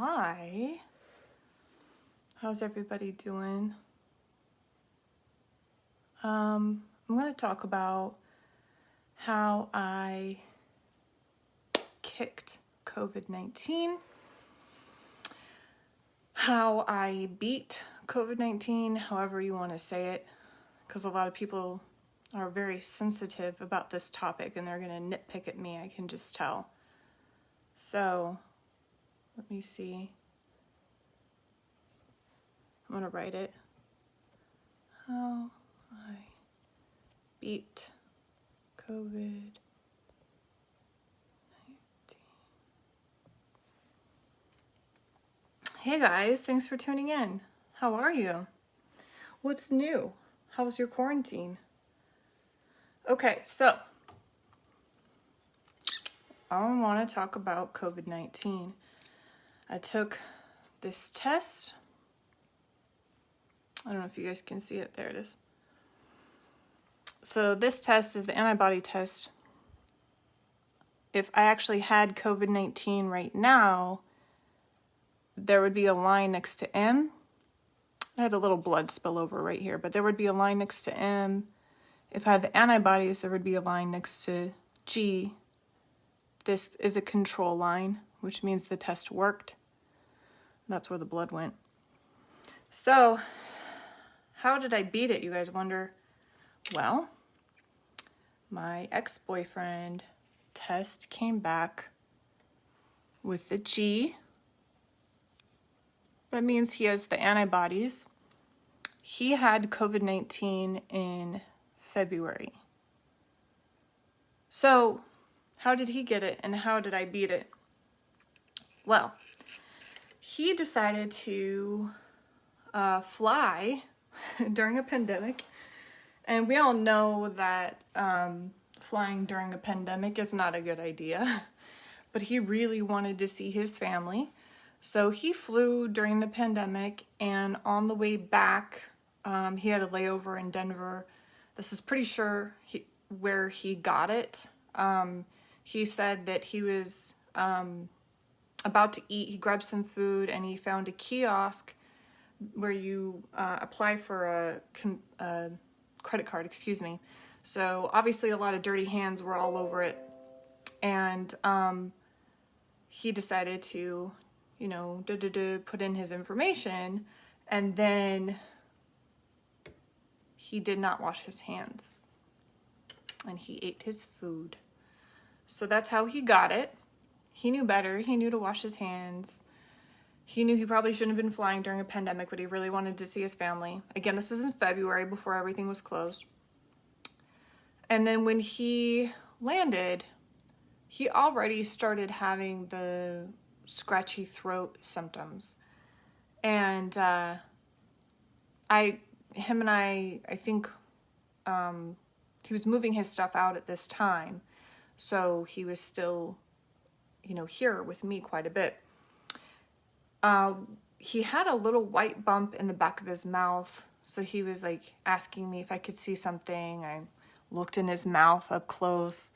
Hi. How's everybody doing? I'm going to talk about how I kicked COVID-19, how I beat COVID-19, however you want to say it, because a lot of people are very sensitive about this topic and they're going to nitpick at me, I can just tell. So, let me see. I'm going to write it. How I beat COVID-19. Hey guys, thanks for tuning in. How are you? What's new? How's your quarantine? Okay, so I want to talk about COVID-19. I took this test. I don't know if you guys can see it. There it is. So this test is the antibody test. If I actually had COVID-19 right now, there would be a line next to M. I had a little blood spill over right here, but there would be a line next to M. If I have the antibodies, there would be a line next to G. This is a control line, which means the test worked. That's where the blood went. So, how did I beat it, you guys wonder? Well, my ex-boyfriend test came back with the G. That means he has the antibodies. He had COVID-19 in February. So, how did he get it and how did I beat it? Well, he decided to fly during a pandemic. And we all know that flying during a pandemic is not a good idea. But he really wanted to see his family. So he flew during the pandemic, and on the way back, he had a layover in Denver. This is pretty sure where he got it. He said that he was about to eat. He grabbed some food, and he found a kiosk where you apply for a credit card, So obviously a lot of dirty hands were all over it. And he decided to, put in his information. And then he did not wash his hands. And he ate his food. So that's how he got it. He knew better. He knew to wash his hands. He knew he probably shouldn't have been flying during a pandemic, but he really wanted to see his family. Again, this was in February before everything was closed. And then when he landed, he already started having the scratchy throat symptoms. And I think he was moving his stuff out at this time. So he was still, here with me quite a bit. He had a little white bump in the back of his mouth. So he was asking me if I could see something. I looked in his mouth up close.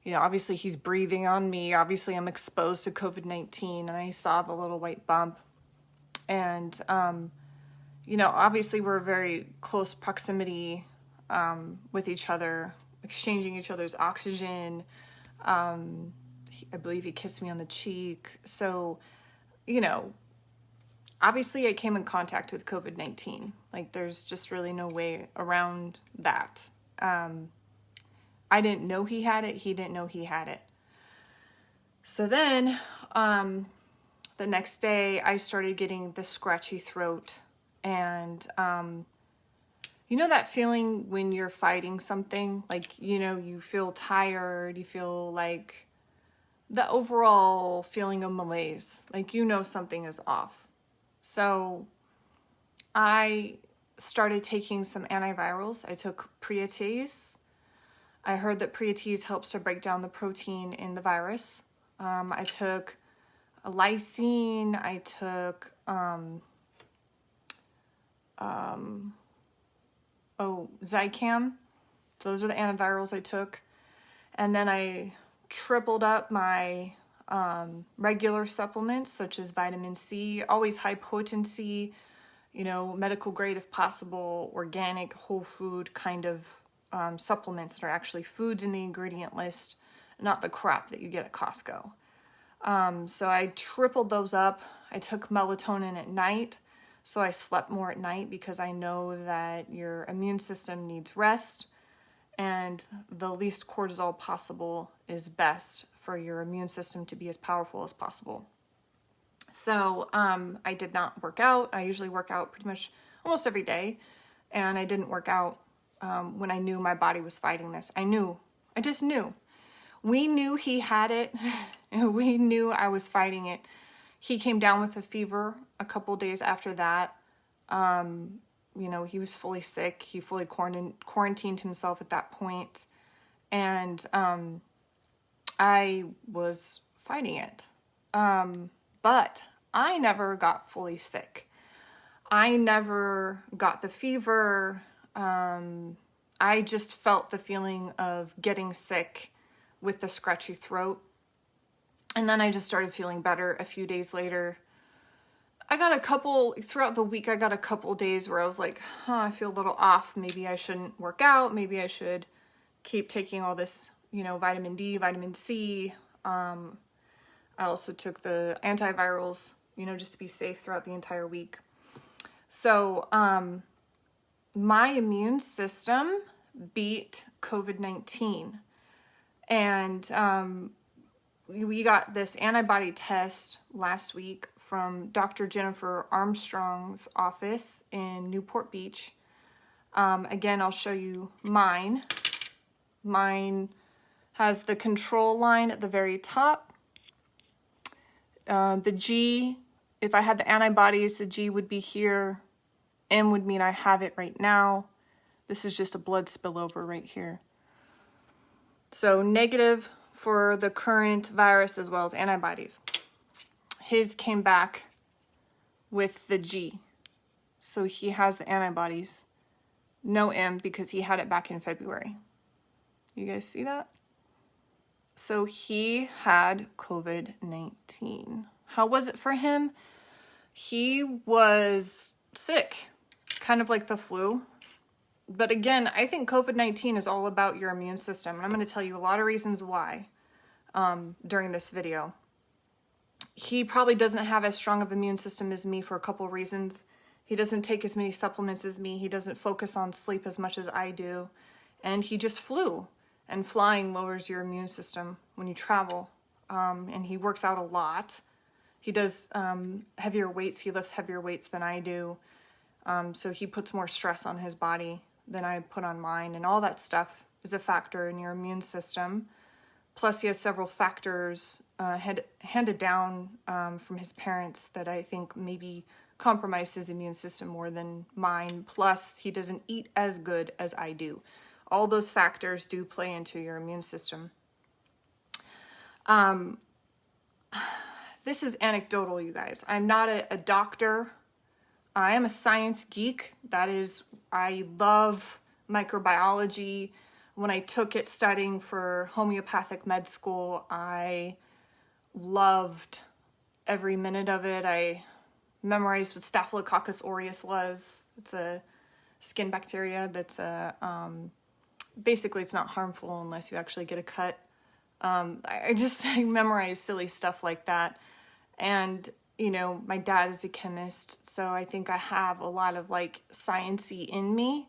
Obviously he's breathing on me. Obviously I'm exposed to COVID-19 and I saw the little white bump. And, obviously we're very close proximity with each other, exchanging each other's oxygen. I believe he kissed me on the cheek. So, obviously I came in contact with COVID-19. There's just really no way around that. I didn't know he had it. He didn't know he had it. So then, the next day I started getting the scratchy throat. And, that feeling when you're fighting something? You feel tired. You feel the overall feeling of malaise. Something is off. So I started taking some antivirals. I took Priates. I heard that Priates helps to break down the protein in the virus. I took a lysine. I took Zicam. Those are the antivirals I took. And then I tripled up my regular supplements such as vitamin C, always high potency, medical grade if possible, organic, whole food kind of supplements that are actually foods in the ingredient list, not the crap that you get at Costco. So I tripled those up. I took melatonin at night, so I slept more at night because I know that your immune system needs rest, and the least cortisol possible is best for your immune system to be as powerful as possible. So I did not work out. I usually work out pretty much almost every day, and I didn't work out when I knew my body was fighting this. I just knew. We knew he had it. We knew I was fighting it. He came down with a fever a couple days after that. He was fully sick. He fully quarantined himself at that point. And I was fighting it. But I never got fully sick. I never got the fever. I just felt the feeling of getting sick with the scratchy throat. And then I just started feeling better a few days later. Throughout the week, I got a couple days where I was like, I feel a little off. Maybe I shouldn't work out. Maybe I should keep taking all this, vitamin D, vitamin C. I also took the antivirals, just to be safe throughout the entire week. So my immune system beat COVID-19. And we got this antibody test last week from Dr. Jennifer Armstrong's office in Newport Beach. Again, I'll show you mine. Mine has the control line at the very top. The G, if I had the antibodies, the G would be here. M would mean I have it right now. This is just a blood spillover right here. So negative for the current virus as well as antibodies. His came back with the G. So he has the antibodies. No M because he had it back in February. You guys see that? So he had COVID-19. How was it for him? He was sick, kind of like the flu. But again, I think COVID-19 is all about your immune system. And I'm going to tell you a lot of reasons why during this video. He probably doesn't have as strong of an immune system as me for a couple of reasons. He doesn't take as many supplements as me. He doesn't focus on sleep as much as I do. And he just flew. And flying lowers your immune system when you travel. And he works out a lot. He does heavier weights. He lifts heavier weights than I do. So he puts more stress on his body than I put on mine. And all that stuff is a factor in your immune system. Plus, he has several factors handed down from his parents that I think maybe compromise his immune system more than mine. Plus, he doesn't eat as good as I do. All those factors do play into your immune system. This is anecdotal, you guys. I'm not a doctor. I am a science geek. That is, I love microbiology. When I took it studying for homeopathic med school, I loved every minute of it. I memorized what Staphylococcus aureus was. It's a skin bacteria that's basically it's not harmful unless you actually get a cut. I memorized silly stuff like that. And, my dad is a chemist, so I think I have a lot of science-y in me.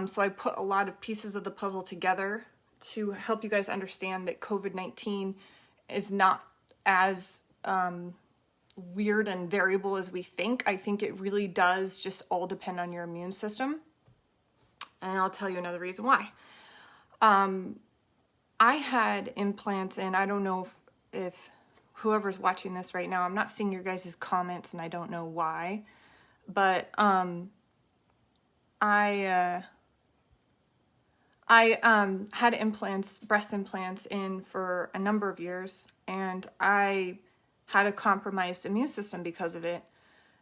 So I put a lot of pieces of the puzzle together to help you guys understand that COVID-19 is not as weird and variable as we think. I think it really does just all depend on your immune system. And I'll tell you another reason why. I had implants in, I don't know if whoever's watching this right now, I'm not seeing your guys' comments and I don't know why, but I had implants, breast implants in for a number of years, and I had a compromised immune system because of it,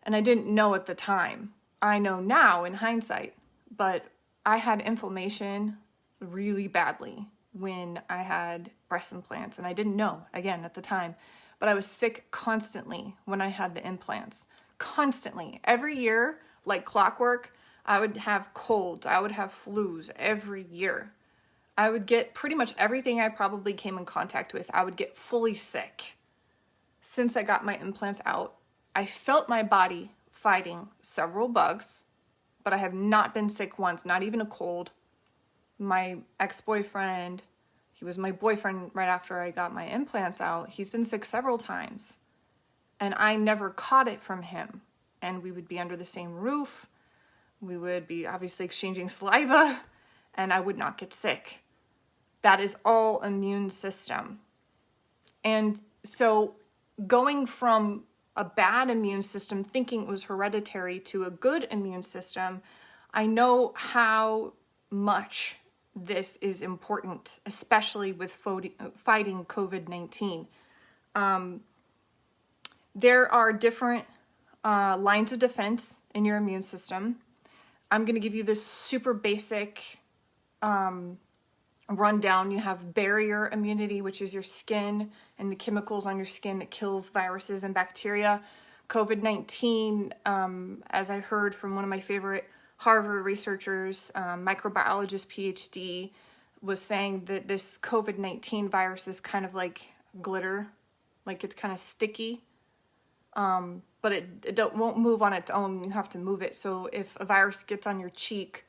and I didn't know at the time. I know now in hindsight, but I had inflammation really badly, when I had breast implants, and I didn't know, again, at the time, but I was sick constantly when I had the implants. Constantly. Every year, like clockwork, I would have colds, I would have flus every year. I would get pretty much everything I probably came in contact with. I would get fully sick. Since I got my implants out, I felt my body fighting several bugs, but I have not been sick once, not even a cold. My ex-boyfriend, he was my boyfriend right after I got my implants out. He's been sick several times, and I never caught it from him. And we would be under the same roof. We would be obviously exchanging saliva, and I would not get sick. That is all immune system. And so going from a bad immune system, thinking it was hereditary, to a good immune system, I know how much this is important, especially with fighting COVID-19. There are different lines of defense in your immune system. I'm going to give you this super basic rundown. You have barrier immunity, which is your skin and the chemicals on your skin that kills viruses and bacteria. COVID-19, as I heard from one of my favorite Harvard researchers, microbiologist PhD, was saying that this COVID-19 virus is kind of like glitter, like it's kind of sticky, but it won't move on its own. You have to move it. So if a virus gets on your cheek,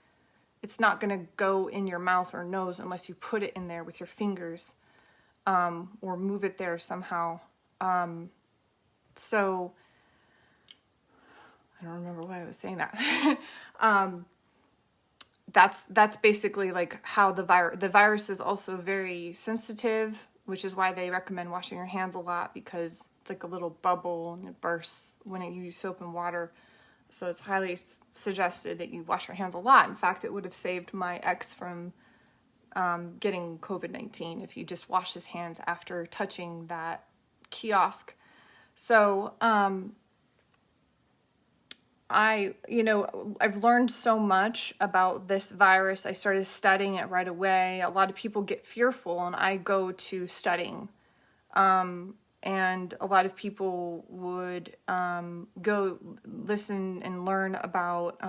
it's not going to go in your mouth or nose unless you put it in there with your fingers, or move it there somehow. So I don't remember why I was saying that. That's basically like how the virus is also very sensitive, which is why they recommend washing your hands a lot, because it's like a little bubble and it bursts when you use soap and water. So it's highly suggested that you wash your hands a lot. In fact, it would have saved my ex from getting COVID-19 if he just washed his hands after touching that kiosk. So I've learned so much about this virus. I started studying it right away. A lot of people get fearful, and I go to studying. And a lot of people would go listen and learn about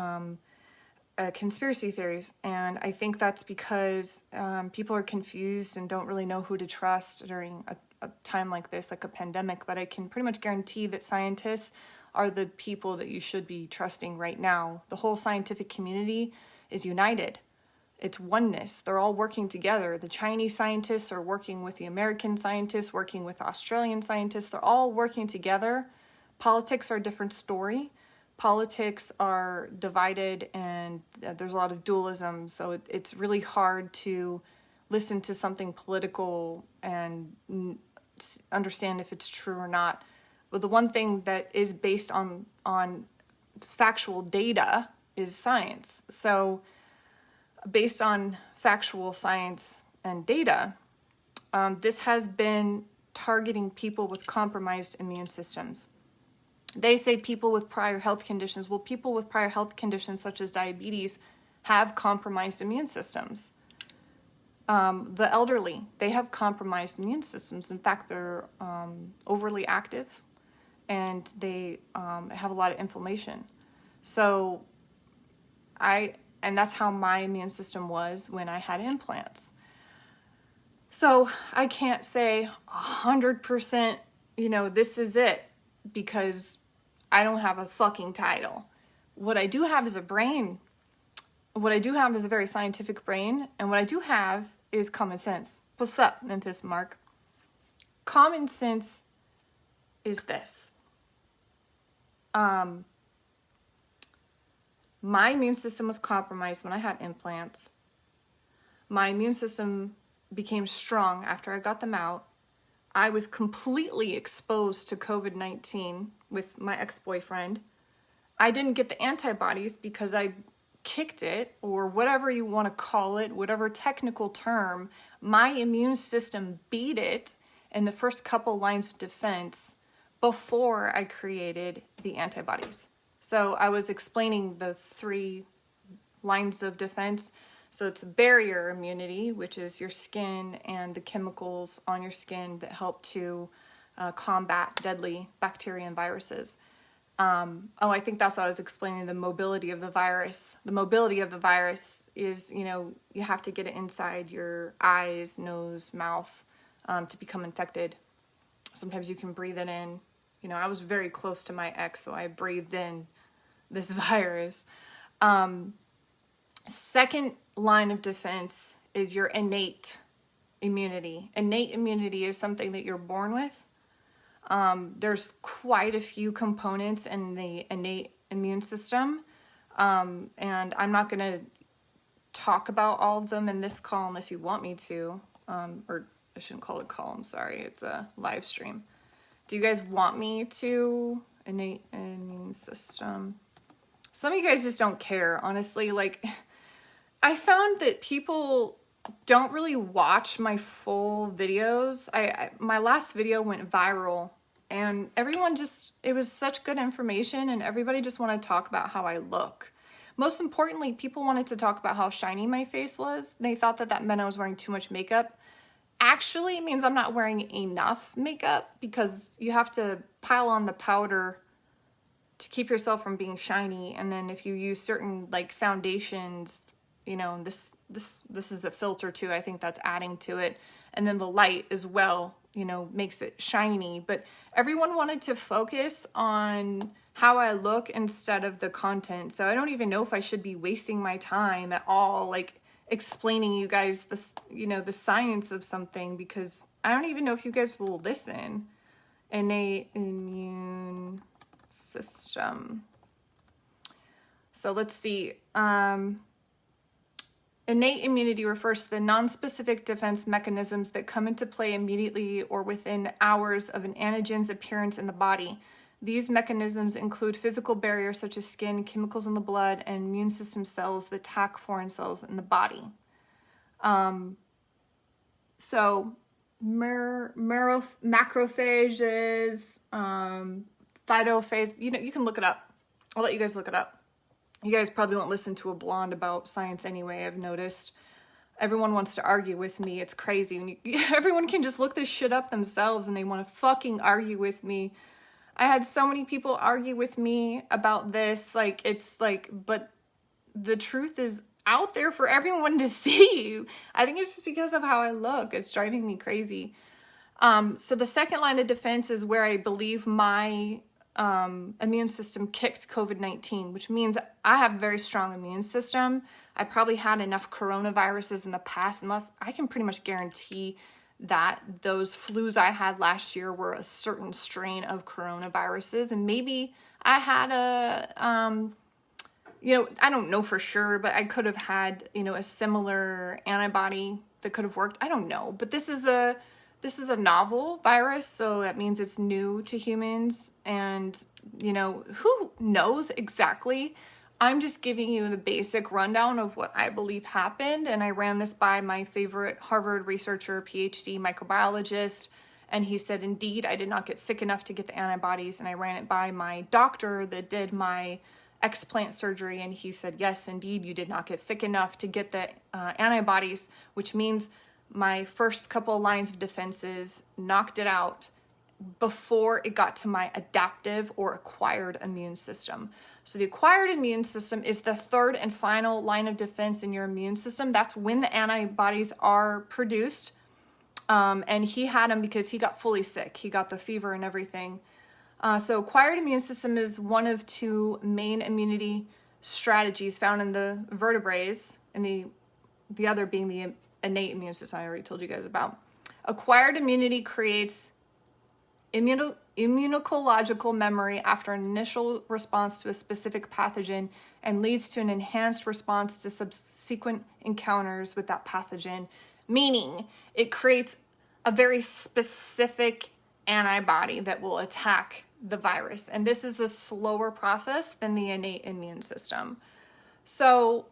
conspiracy theories. And I think that's because people are confused and don't really know who to trust during a time like this, like a pandemic. But I can pretty much guarantee that scientists are the people that you should be trusting right now. The whole scientific community is united. It's oneness. They're all working together. The Chinese scientists are working with the American scientists, working with Australian scientists. They're all working together. Politics are a different story. Politics are divided, and there's a lot of dualism. So it's really hard to listen to something political and understand if it's true or not. But the one thing that is based on factual data is science. So based on factual science and data, this has been targeting people with compromised immune systems. They say people with prior health conditions. Well, people with prior health conditions such as diabetes have compromised immune systems. The elderly, they have compromised immune systems. In fact, they're overly active, and they have a lot of inflammation. So and that's how my immune system was when I had implants. So I can't say 100%, this is it, because I don't have a fucking title. What I do have is a brain. What I do have is a very scientific brain, and what I do have is common sense. What's up, Memphis Mark? Common sense is this. My immune system was compromised when I had implants. My immune system became strong after I got them out. I was completely exposed to COVID-19 with my ex-boyfriend. I didn't get the antibodies because I kicked it, or whatever you want to call it, whatever technical term. My immune system beat it in the first couple lines of defense before I created the antibodies. So I was explaining the 3 lines of defense. So it's barrier immunity, which is your skin and the chemicals on your skin that help to combat deadly bacteria and viruses. I think that's what I was explaining, the mobility of the virus. The mobility of the virus is, you have to get it inside your eyes, nose, mouth to become infected. Sometimes you can breathe it in. I was very close to my ex, so I breathed in this virus. Second line of defense is your innate immunity. Innate immunity is something that you're born with. There's quite a few components in the innate immune system, and I'm not going to talk about all of them in this call unless you want me to, or I shouldn't call it a call, I'm sorry, it's a live stream. Do you guys want me to? Innate immune system. Some of you guys just don't care, honestly. Like, I found that people don't really watch my full videos. My last video went viral, and everyone it was such good information, and everybody just wanted to talk about how I look. Most importantly, people wanted to talk about how shiny my face was. They thought that meant I was wearing too much makeup. Actually, it means I'm not wearing enough makeup, because you have to pile on the powder to keep yourself from being shiny. And then if you use certain like foundations, this is a filter too, I think that's adding to it. And then the light as well, makes it shiny. But everyone wanted to focus on how I look instead of the content. So I don't even know if I should be wasting my time at all, like explaining you guys this, the science of something, because I don't even know if you guys will listen. Innate immune system. So let's see. Innate immunity refers to the non-specific defense mechanisms that come into play immediately or within hours of an antigen's appearance in the body. These mechanisms include physical barriers such as skin, chemicals in the blood, and immune system cells that attack foreign cells in the body. So macrophages, phytophage, you can look it up. I'll let you guys look it up. You guys probably won't listen to a blonde about science anyway, I've noticed. Everyone wants to argue with me. It's crazy. Everyone can just look this shit up themselves, and they want to fucking argue with me. I had so many people argue with me about this. But the truth is out there for everyone to see. I think it's just because of how I look. It's driving me crazy. So the second line of defense is where I believe my immune system kicked COVID-19, which means I have a very strong immune system. I probably had enough coronaviruses in the past, unless I can pretty much guarantee that those flus I had last year were a certain strain of coronaviruses. And maybe I had I don't know for sure, but I could have had, a similar antibody that could have worked. I don't know, but this is a novel virus, so that means it's new to humans, and, who knows exactly? I'm just giving you the basic rundown of what I believe happened, and I ran this by my favorite Harvard researcher, PhD microbiologist, and he said, indeed, I did not get sick enough to get the antibodies, and I ran it by my doctor that did my explant surgery, and he said, yes, indeed, you did not get sick enough to get the antibodies, which means my first couple of lines of defenses knocked it out before it got to my adaptive or acquired immune system. So the acquired immune system is the third and final line of defense in your immune system. That's when the antibodies are produced. And he had them because he got fully sick. He got the fever and everything. So acquired immune system is one of two main immunity strategies found in the vertebrates, and the other being the innate immune system I already told you guys about. Acquired immunity creates immunological memory after an initial response to a specific pathogen and leads to an enhanced response to subsequent encounters with that pathogen, meaning it creates a very specific antibody that will attack the virus. And this is a slower process than the innate immune system. So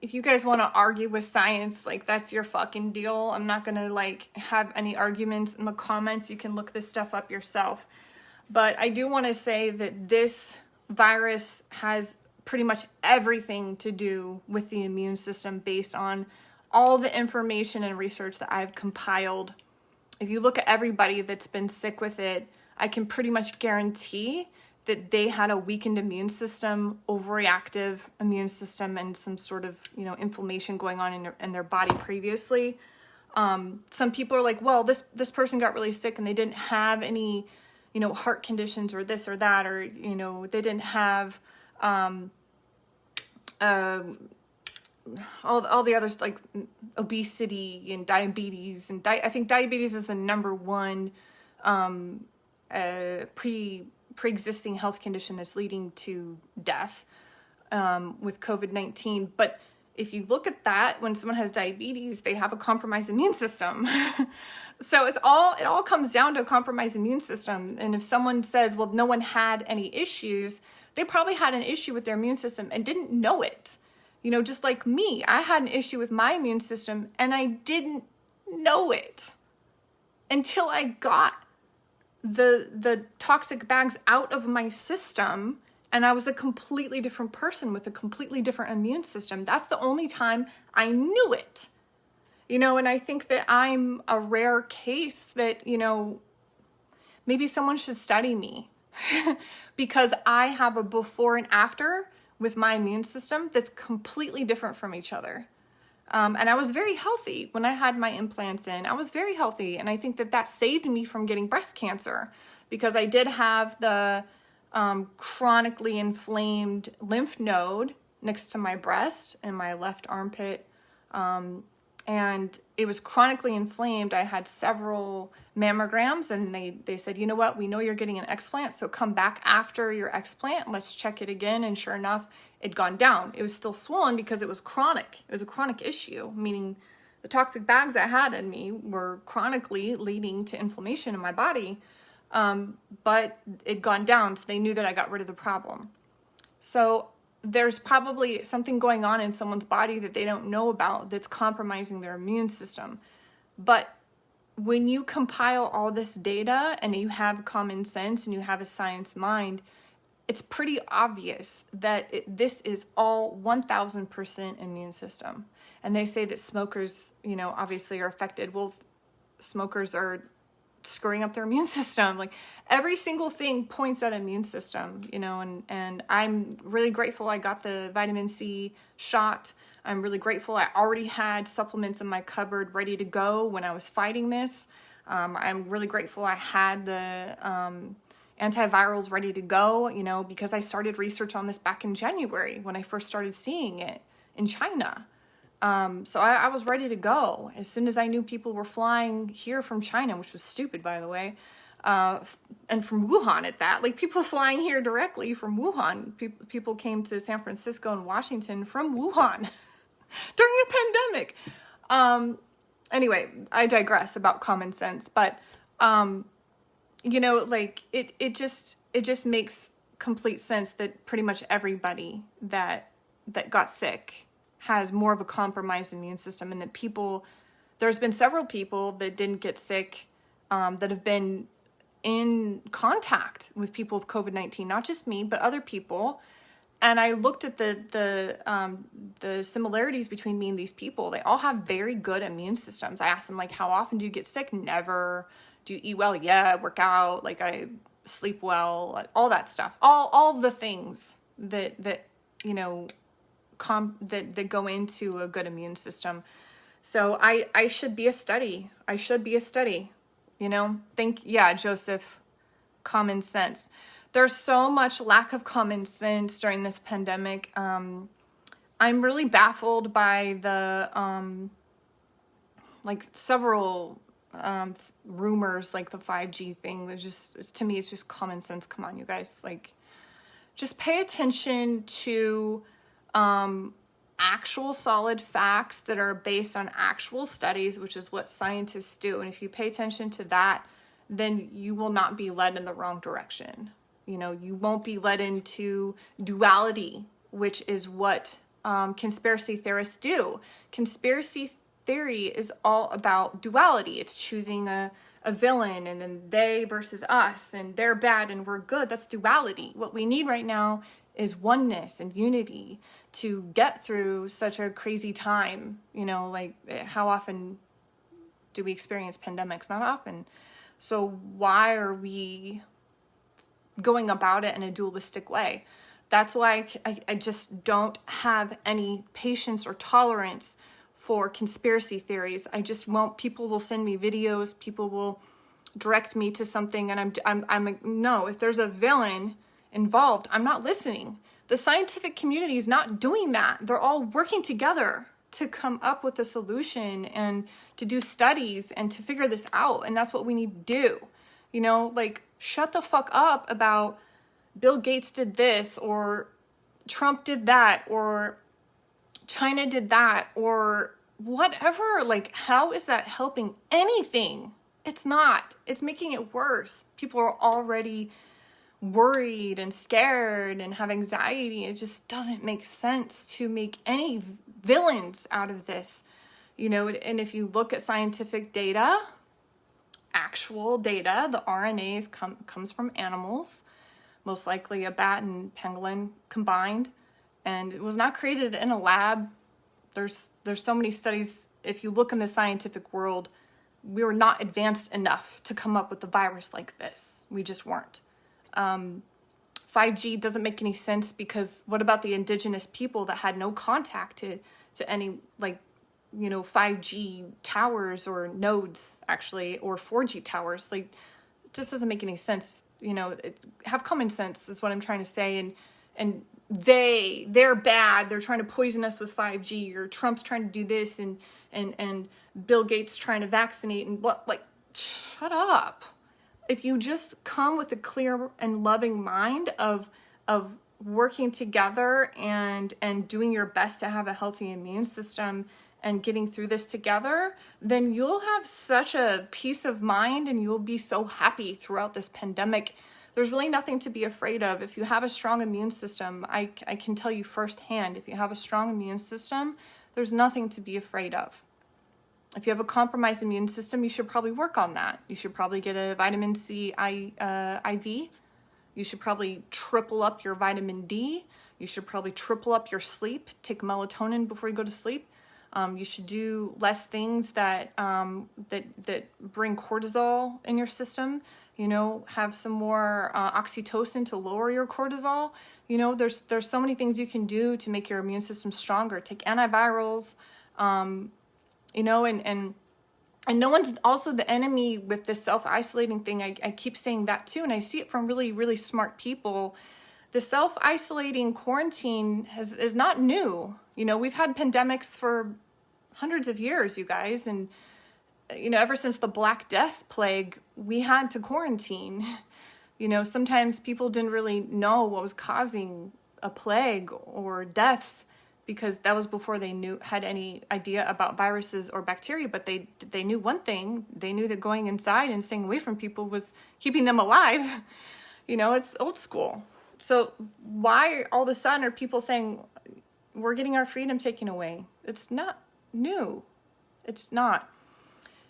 if you guys want to argue with science, that's your fucking deal. I'm not going to have any arguments in the comments. You can look this stuff up yourself. But I do want to say that this virus has pretty much everything to do with the immune system based on all the information and research that I've compiled. If you look at everybody that's been sick with it, I can pretty much guarantee that they had a weakened immune system, overreactive immune system, and some sort of, inflammation going on in their body previously. Some people are like, well, this person got really sick and they didn't have any, heart conditions or this or that, or, they didn't have all the others like obesity and diabetes. And I think diabetes is the number one pre-existing health condition that's leading to death with COVID-19. But if you look at that, when someone has diabetes, they have a compromised immune system. So it all comes down to a compromised immune system. And if someone says, well, no one had any issues, they probably had an issue with their immune system and didn't know it. Just like me, I had an issue with my immune system and I didn't know it until I got the toxic bags out of my system, and I was a completely different person with a completely different immune system. That's the only time I knew it. And I think that I'm a rare case that, maybe someone should study me because I have a before and after with my immune system that's completely different from each other. And I was very healthy when I had my implants in. I was very healthy. And I think that saved me from getting breast cancer because I did have the chronically inflamed lymph node next to my breast and my left armpit. And it was chronically inflamed. I had several mammograms and they said, you know what, we know you're getting an explant, so come back after your explant. Let's check it again. And sure enough, it'd gone down. It was still swollen because it was chronic. It was a chronic issue, meaning the toxic bags I had in me were chronically leading to inflammation in my body. But it'd gone down, so they knew that I got rid of the problem. So there's probably something going on in someone's body that they don't know about that's compromising their immune system. But when you compile all this data and you have common sense and you have a science mind, it's pretty obvious that this is all 1000% immune system. And they say that smokers, obviously are affected. Well, smokers are screwing up their immune system. Like every single thing points at immune system, and I'm really grateful I got the vitamin C shot. I'm really grateful I already had supplements in my cupboard ready to go when I was fighting this. I'm really grateful I had the antivirals ready to go, because I started research on this back in January when I first started seeing it in China. So I was ready to go as soon as I knew people were flying here from China, which was stupid, by the way, and from Wuhan at that. Like people flying here directly from Wuhan. People came to San Francisco and Washington from Wuhan during a pandemic. Anyway, I digress about common sense, but it just makes complete sense that pretty much everybody that got sick has more of a compromised immune system, and that there's been several people that didn't get sick that have been in contact with people with COVID-19, not just me, but other people. And I looked at the similarities between me and these people. They all have very good immune systems. I asked them, like, how often do you get sick? Never. Do you eat well? Yeah. Work out. Like, I sleep well. Like, all that stuff. All the things that go into a good immune system. So I should be a study. Joseph, common sense. There's so much lack of common sense during this pandemic. I'm really baffled by the several rumors, like the 5G thing. To me, it's just common sense. Come on, you guys. Like, just pay attention to actual solid facts that are based on actual studies, which is what scientists do. And if you pay attention to that, then you will not be led in the wrong direction. You won't be led into duality, which is what conspiracy theorists do. Conspiracy theory is all about duality. It's choosing a villain, and then they versus us, and they're bad and we're good. That's duality. What we need right now is oneness and unity to get through such a crazy time. You know, like, how often do we experience pandemics? Not often. So why are we going about it in a dualistic way? That's why I just don't have any patience or tolerance for conspiracy theories. I just won't. People will send me videos, people will direct me to something, and I'm like, no, if there's a villain involved, I'm not listening. The scientific community is not doing that. They're all working together to come up with a solution and to do studies and to figure this out. And that's what we need to do. You know, like, shut the fuck up about Bill Gates did this, or Trump did that, or China did that, or whatever. Like, how is that helping anything? It's not. It's making it worse. People are already worried and scared and have anxiety. It just doesn't make sense to make any villains out of this, you know. And if you look at scientific data, actual data, the RNA comes from animals, most likely a bat and pangolin combined, and it was not created in a lab. There's so many studies. If you look in the scientific world, we were not advanced enough to come up with a virus like this. We just weren't. 5G doesn't make any sense, because what about the indigenous people that had no contact to any, like, you know, 5G towers or nodes, actually, or 4G towers? Like, it just doesn't make any sense. You know, have common sense is what I'm trying to say. And they're bad. They're trying to poison us with 5G, or Trump's trying to do this, and Bill Gates trying to vaccinate, and what? Like, shut up. If you just come with a clear and loving mind of working together and doing your best to have a healthy immune system and getting through this together, then you'll have such a peace of mind and you'll be so happy throughout this pandemic. There's really nothing to be afraid of. If you have a strong immune system, I can tell you firsthand, if you have a strong immune system, there's nothing to be afraid of. If you have a compromised immune system, you should probably work on that. You should probably get a vitamin C IV. You should probably triple up your vitamin D. You should probably triple up your sleep. Take melatonin before you go to sleep. You should do less things that bring cortisol in your system. You know, have some more oxytocin to lower your cortisol. You know, there's so many things you can do to make your immune system stronger. Take antivirals. You know, and no one's also the enemy with this self-isolating thing. I keep saying that too, and I see it from really, really smart people. The self-isolating quarantine is not new. You know, we've had pandemics for hundreds of years, you guys, and, you know, ever since the Black Death plague, we had to quarantine. You know, sometimes people didn't really know what was causing a plague or deaths, because that was before they had any idea about viruses or bacteria. But they knew one thing. They knew that going inside and staying away from people was keeping them alive. You know, it's old school. So why all of a sudden are people saying we're getting our freedom taken away? It's not new. It's not.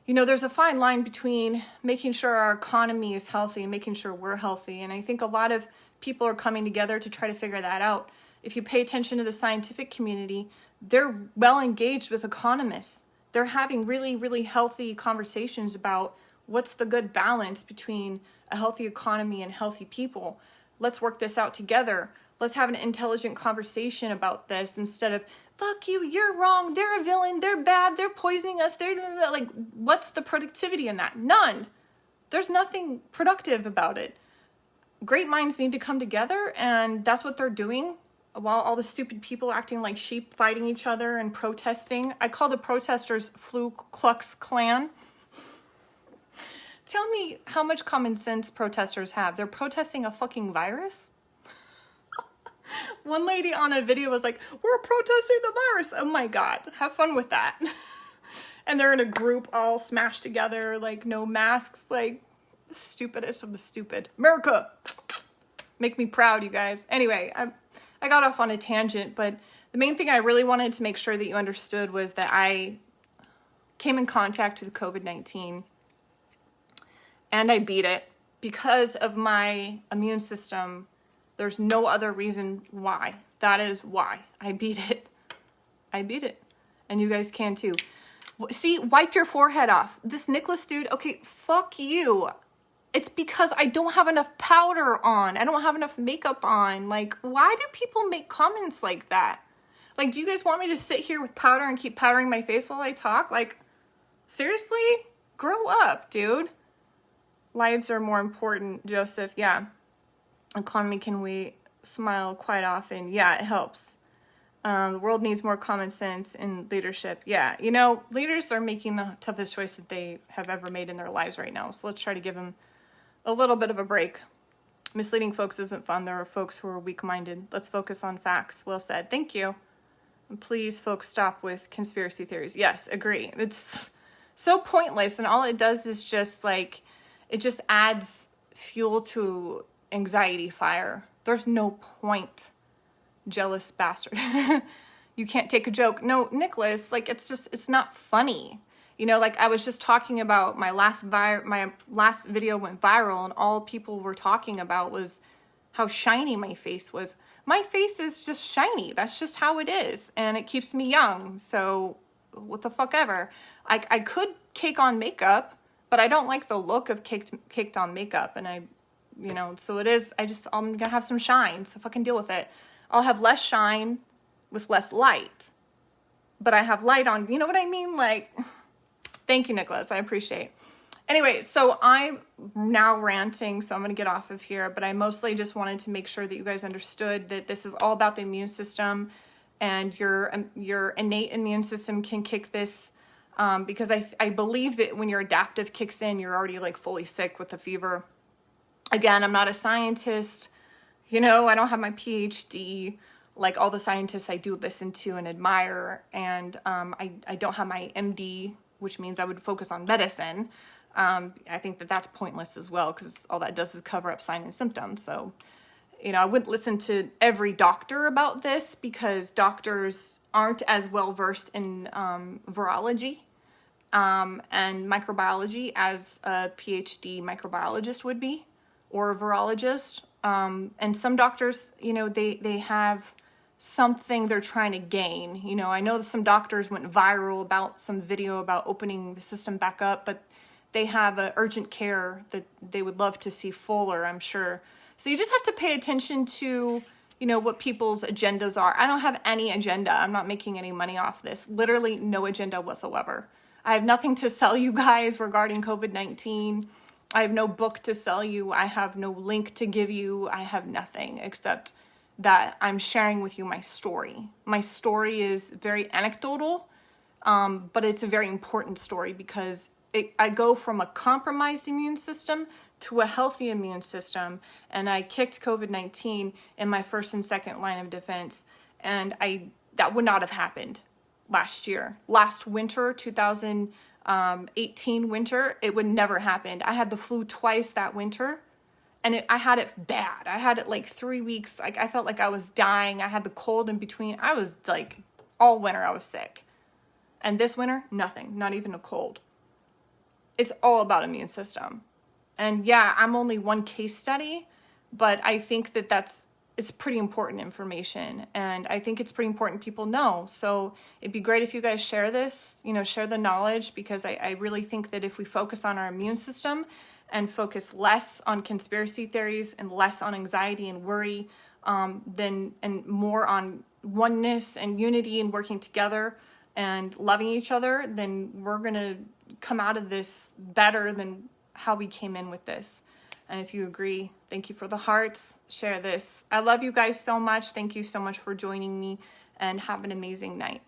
You know, there's a fine line between making sure our economy is healthy and making sure we're healthy. And I think a lot of people are coming together to try to figure that out. If you pay attention to the scientific community, they're well engaged with economists. They're having really, really healthy conversations about what's the good balance between a healthy economy and healthy people. Let's work this out together. Let's have an intelligent conversation about this instead of, fuck you, you're wrong, they're a villain, they're bad, they're poisoning us, they're like, what's the productivity in that? None. There's nothing productive about it. Great minds need to come together, and that's what they're doing. While all the stupid people acting like sheep, fighting each other and protesting. I call the protesters Flu Klux Klan. Tell me how much common sense protesters have. They're protesting a fucking virus? One lady on a video was like, we're protesting the virus. Oh my God, have fun with that. And they're in a group all smashed together, like no masks, like the stupidest of the stupid. America! Make me proud, you guys. Anyway, I got off on a tangent, but the main thing I really wanted to make sure that you understood was that I came in contact with COVID-19 and I beat it because of my immune system. There's no other reason why. That is why I beat it. I beat it. And you guys can too. See, wipe your forehead off. This Nicholas dude, okay, fuck you. It's because I don't have enough powder on. I don't have enough makeup on. Like, why do people make comments like that? Like, do you guys want me to sit here with powder and keep powdering my face while I talk? Like, seriously? Grow up, dude. Lives are more important, Joseph. Yeah. Economy can we smile quite often? Yeah, it helps. The world needs more common sense and leadership. Yeah, you know, leaders are making the toughest choice that they have ever made in their lives right now. So let's try to give them a little bit of a break. Misleading folks isn't fun. There are folks who are weak-minded. Let's focus on facts. Well said. Thank you. And please, folks, stop with conspiracy theories. Yes, agree. It's so pointless, and all it does is just like, it just adds fuel to anxiety fire. There's no point. Jealous bastard. You can't take a joke. No, Nicholas, like, it's not funny. You know, like I was just talking about my last video went viral, and all people were talking about was how shiny my face was. My face is just shiny. That's just how it is, and it keeps me young. So what the fuck ever. I could cake on makeup, but I don't like the look of caked on makeup, and you know, so it is. I'm gonna have some shine, so fucking deal with it. I'll have less shine with less light, but I have light on, you know what I mean? Like, thank you, Nicholas. I appreciate. Anyway, so I'm now ranting, so I'm going to get off of here, but I mostly just wanted to make sure that you guys understood that this is all about the immune system, and your innate immune system can kick this, because I believe that when your adaptive kicks in, you're already like fully sick with the fever. Again, I'm not a scientist. You know, I don't have my PhD like all the scientists I do listen to and admire, and I don't have my MD, which means I would focus on medicine. I think that that's pointless as well, because all that does is cover up signs and symptoms. So, you know, I wouldn't listen to every doctor about this, because doctors aren't as well versed in virology and microbiology as a PhD microbiologist would be, or a virologist. And some doctors, you know, they have something they're trying to gain. You know, I know that some doctors went viral about some video about opening the system back up, but they have a urgent care that they would love to see fuller, I'm sure. So you just have to pay attention to, you know, what people's agendas are. I don't have any agenda. I'm not making any money off this. Literally no agenda whatsoever. I have nothing to sell you guys regarding COVID-19. I have no book to sell you. I have no link to give you. I have nothing except that I'm sharing with you my story. My story is very anecdotal, but it's a very important story, because I go from a compromised immune system to a healthy immune system, and I kicked COVID-19 in my first and second line of defense, and that would not have happened last year. Last winter, 2018 winter, it would never happen. I had the flu twice that winter, and I had it bad. I had it like 3 weeks. Like, I felt like I was dying. I had the cold in between. I was like, all winter I was sick. And this winter, nothing, not even a cold. It's all about immune system. And yeah, I'm only one case study, but I think that it's pretty important information, and I think it's pretty important people know. So it'd be great if you guys share this, you know, share the knowledge, because I really think that if we focus on our immune system and focus less on conspiracy theories and less on anxiety and worry, and more on oneness and unity and working together and loving each other, then we're going to come out of this better than how we came in with this. And if you agree, thank you for the hearts. Share this. I love you guys so much. Thank you so much for joining me, and have an amazing night.